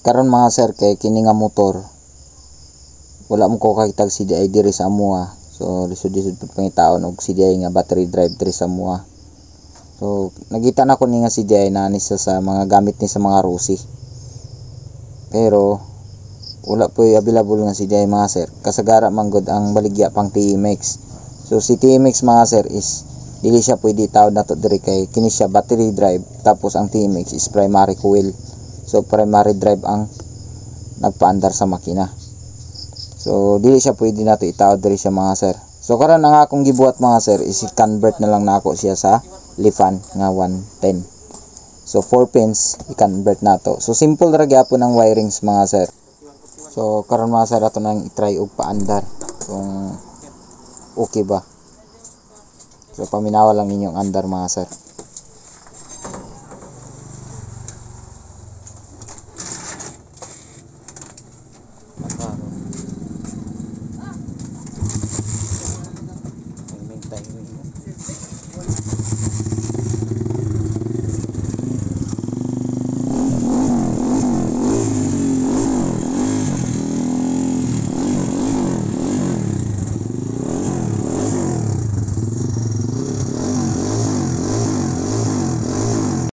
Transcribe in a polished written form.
karon mga sir kay kini nga motor wala mo ko kakitag CDI diri sa amuha. So lisod-lisod pud pangitaon og CDI nga battery drive diri sa amuha. So nakita na ko ni nga CDI na ani sa mga gamit ni sa mga Rusi. Pero wala po available nga CDI mga sir. Kasagara man gud ang baligya pang TMX. So si TMX mga sir is dili siya pwede tawad nato diri kay kini siya battery drive tapos ang TMX is primary coil. So primary drive ang nagpaandar sa makina. So dili siya pwede nato itawad diri siya mga sir. So karon ang akong gibuhat mga sir is i-convert na lang nako siya sa Lifan nga 110. So 4 pins i-convert nato. So simple ra gyapon ang wirings mga sir. So karon mga sir ato nang i-try og paandar kung okay ba. So paminawa lang ninyong andar mga sir.